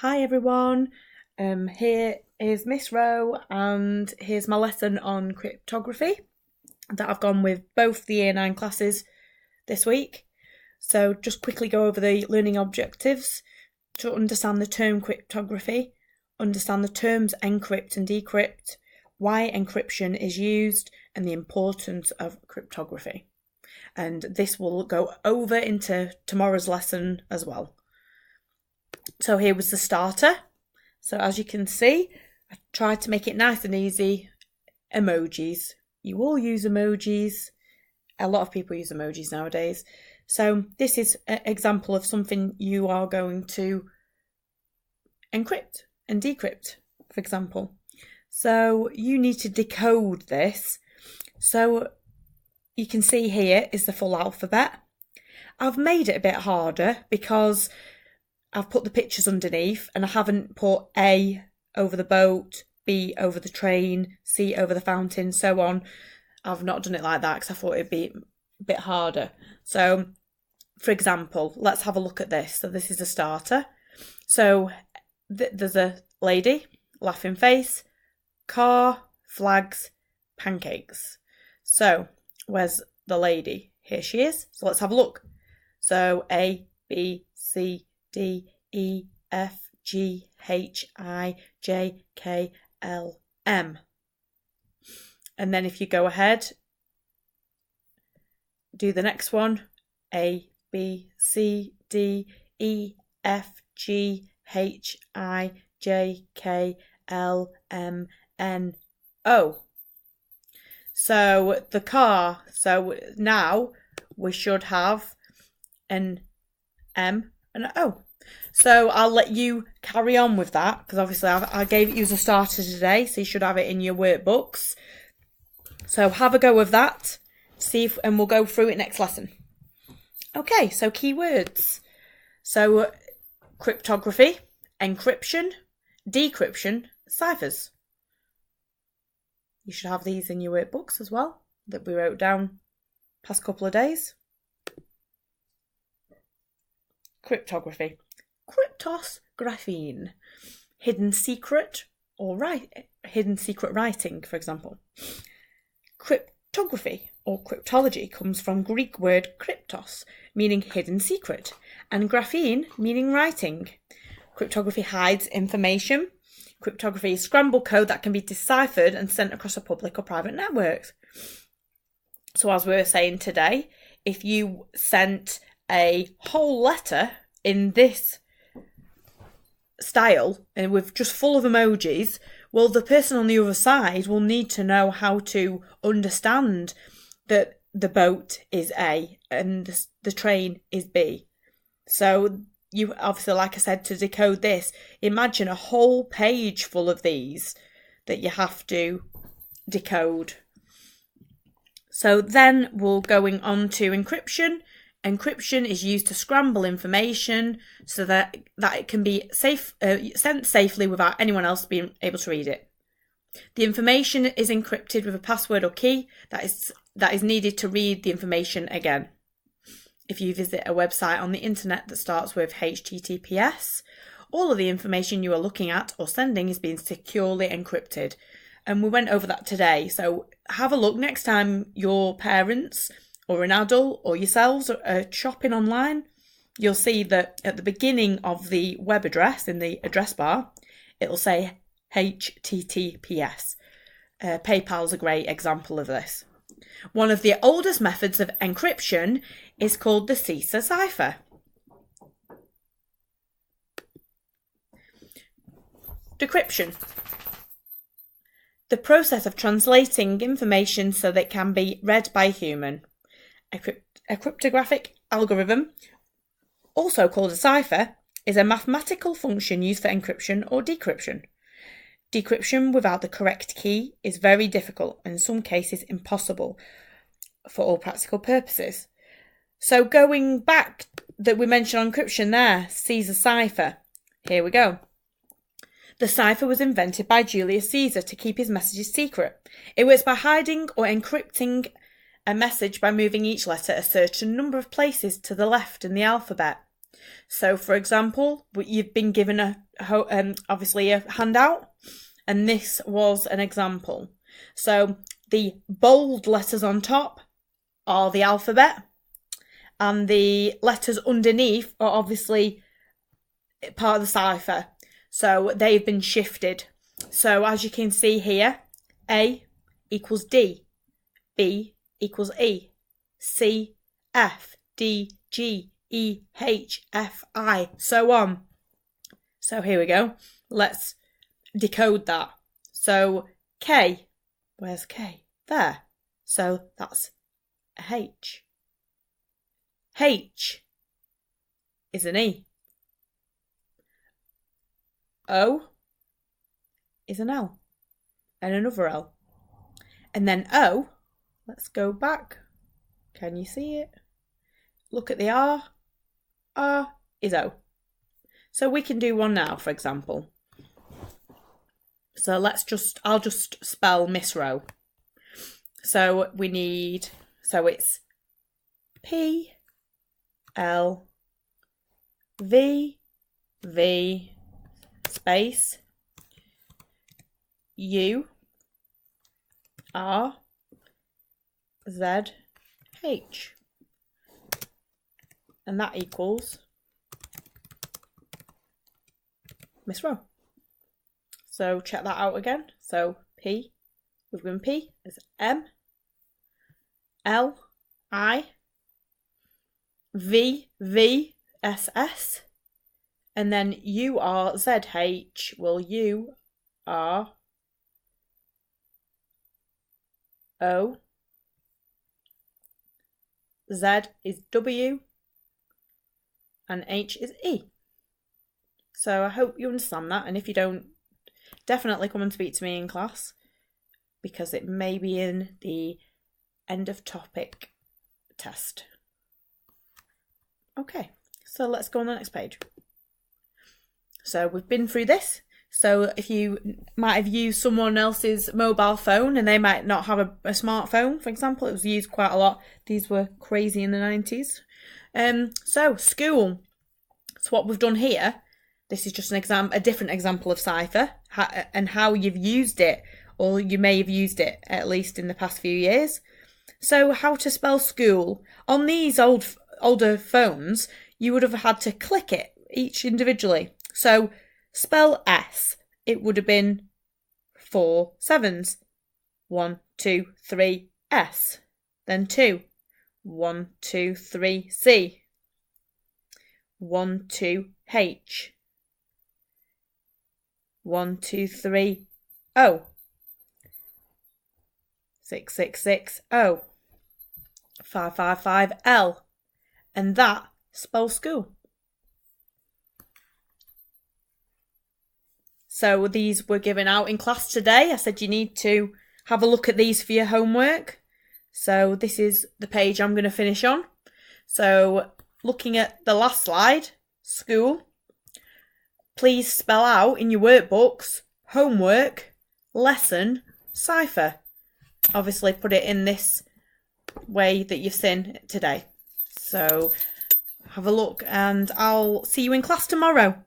Hi everyone, here is Miss Rowe and here's my lesson on cryptography that I've gone with both the Year 9 classes this week. So just quickly go over the learning objectives to understand the term cryptography, understand the terms encrypt and decrypt, why encryption is used and the importance of cryptography. And this will go over into tomorrow's lesson as well. So here was the starter. So as you can see, I tried to make it nice and easy. Emojis. You all use emojis. A lot of people use emojis nowadays. So this is an example of something you are going to encrypt and decrypt, for example. So you need to decode this. So you can see here is the full alphabet. I've made it a bit harder because I've put the pictures underneath and I haven't put A over the boat, B over the train, C over the fountain, so on. I've not done it like that because I thought it'd be a bit harder. So, for example, let's have a look at this. So this is a starter. So there's a lady, laughing face, car, flags, pancakes. So where's the lady? Here she is. So let's have a look. So A, B, C, D, E, F, G, H, I, J, K, L, M. And then if you go ahead, do the next one. A, B, C, D, E, F, G, H, I, J, K, L, M, N, O. So the car, so now we should have an M and an O. So I'll let you carry on with that because obviously I gave it you as a starter today, so you should have it in your workbooks. So have a go with that, and we'll go through it next lesson. Okay, so keywords. So cryptography, encryption, decryption, ciphers. You should have these in your workbooks as well that we wrote down past couple of days. Cryptography. Cryptos, graphene. Hidden secret or hidden secret writing, for example. Cryptography or cryptology comes from Greek word kryptos, meaning hidden secret, and graphene, meaning writing. Cryptography hides information. Cryptography is scrambled code that can be deciphered and sent across a public or private network. So as we were saying today, if you sent a whole letter in this style and with just full of emojis, well, the person on the other side will need to know how to understand that the boat is A and the train is B. So you obviously, like I said, to decode this, imagine a whole page full of these that you have to decode. So then we're going on to encryption. Encryption is used to scramble information so that it can be sent safely without anyone else being able to read it. The information is encrypted with a password or key that is needed to read the information again. If you visit a website on the internet that starts with HTTPS, all of the information you are looking at or sending is being securely encrypted. And we went over that today. So have a look next time your parents or an adult or yourselves are shopping online. You'll see that at the beginning of the web address, in the address bar, it'll say HTTPS. PayPal's a great example of this. One of the oldest methods of encryption is called the Cipher cipher. Decryption. The process of translating information so that it can be read by a human. A cryptographic algorithm, also called a cipher, is a mathematical function used for encryption or decryption. Decryption without the correct key is very difficult and in some cases impossible for all practical purposes. So going back that we mentioned encryption there, Caesar cipher. Here we go. The cipher was invented by Julius Caesar to keep his messages secret. It works by hiding or encrypting a message by moving each letter a certain number of places to the left in the alphabet. So, for example, you've been given obviously a handout, and this was an example. So, the bold letters on top are the alphabet, and the letters underneath are obviously part of the cipher. So, they've been shifted. So, as you can see here, A equals D, B equals E, C, F, D, G, E, H, F, I, so on. So here we go. Let's decode that. So K, where's K? There. So that's a H. H is an E. O is an L and another L. And then O, let's go back. Can you see it? Look at the R. R is O. So we can do one now, for example. So I'll just spell Miss Rowe. So we need, so it's P, L, V, V, space, U, R, Z, H. And that equals Miss Rowe. So check that out again. So P, we've given P as M, L, I, V, V, S, S, and then U, R, Z, H. Well, U, R, O, Z is W, and H is E. So I hope you understand that, and if you don't, definitely come and speak to me in class, because it may be in the end of topic test. Okay, so let's go on the next page. So we've been through this. So if you might have used someone else's mobile phone and they might not have a smartphone, for example, it was used quite a lot. These were crazy in the 90s. So school. So what we've done here, this is just a different example of Cipher and how you've used it, or you may have used it at least in the past few years. So how to spell school. On these older phones, you would have had to click it each individually. So spell S, it would have been 4 sevens. 1, 2, 3, S. Then 2. 1, 2, 3, C. 1, 2, H. 1, 2, 3, O. 6, 6, 6, O. 5, 5, 5, L. And that spells school. So these were given out in class today. I said you need to have a look at these for your homework. So this is the page I'm going to finish on. So looking at the last slide, school, please spell out in your workbooks, homework, lesson, cipher. Obviously put it in this way that you've seen today. So have a look and I'll see you in class tomorrow.